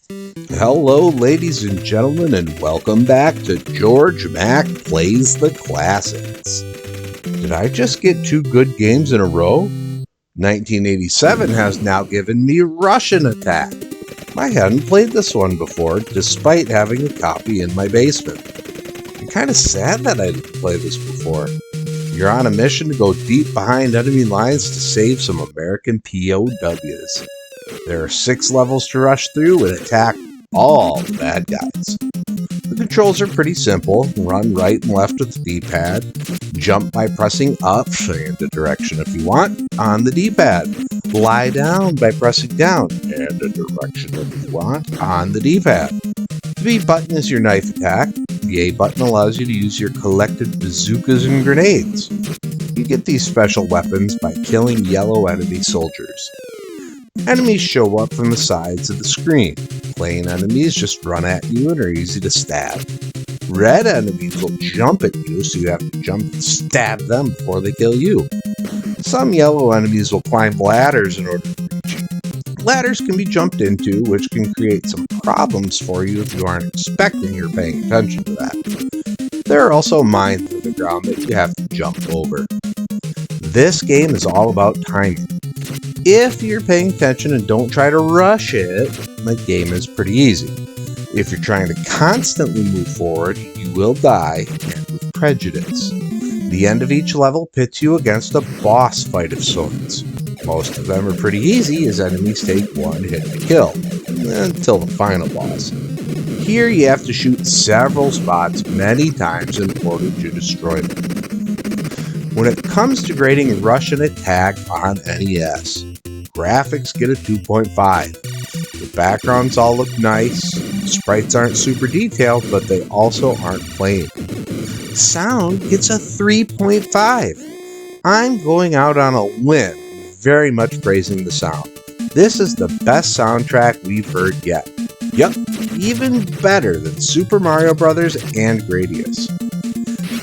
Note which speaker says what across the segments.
Speaker 1: Hello, ladies and gentlemen, and welcome back to Georg Mack Plays the Classics. Did I just get two good games in a row? 1987 has now given me Russian Attack. I hadn't played this one before, despite having a copy in my basement. I'm kind of sad that I didn't play this before. You're on a mission to go deep behind enemy lines to save some American POWs. There are 6 levels to rush through and attack all the bad guys. The controls are pretty simple. Run right and left with the D-pad. Jump by pressing up and a direction if you want on the D-pad. Lie down by pressing down and a direction if you want on the D-pad. The B button is your knife attack. The A button allows you to use your collected bazookas and grenades. You get these special weapons by killing yellow enemy soldiers. Enemies show up from the sides of the screen. Plain enemies just run at you and are easy to stab. Red enemies will jump at you, so you have to jump and stab them before they kill you. Some yellow enemies will climb ladders in order to reach you. Ladders can be jumped into, which can create some problems for you if you aren't expecting or paying attention to that. There are also mines in the ground that you have to jump over. This game is all about timing. If you're paying attention and don't try to rush it, the game is pretty easy. If you're trying to constantly move forward, you will die, and with prejudice. The end of each level pits you against a boss fight of sorts. Most of them are pretty easy, as enemies take one hit to kill, until the final boss. Here you have to shoot several spots many times in order to destroy them. When it comes to grading Russian Attack on NES, graphics get a 2.5. The backgrounds all look nice. Sprites aren't super detailed, but they also aren't plain. Sound gets a 3.5. I'm going out on a limb, very much praising the sound. This is the best soundtrack we've heard yet. Yep, even better than Super Mario Bros. And Gradius.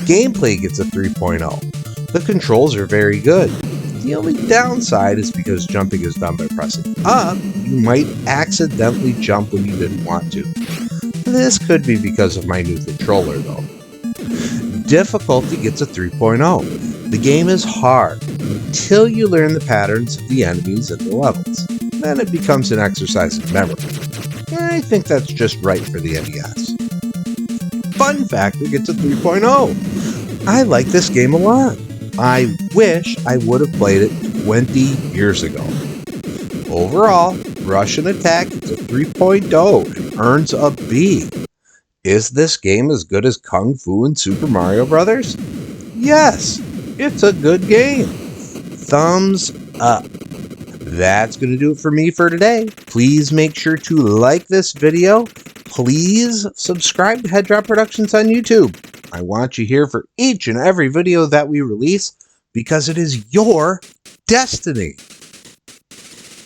Speaker 1: Gameplay gets a 3.0. The controls are very good. The only downside is because jumping is done by pressing up, you might accidentally jump when you didn't want to. This could be because of my new controller though. Difficulty gets a 3.0. The game is hard until you learn the patterns of the enemies and the levels. Then it becomes an exercise in memory. I think that's just right for the NES. Fun Factor gets a 3.0. I like this game a lot. I wish I would have played it 20 years ago. Overall, Russian Attack is a 3.0 and earns a B. Is this game as good as Kung Fu and Super Mario Bros.? Yes, it's a good game. Thumbs up. That's going to do it for me for today. Please make sure to like this video. Please subscribe to Head Drop Productions on YouTube. I want you here for each and every video that we release because it is your destiny.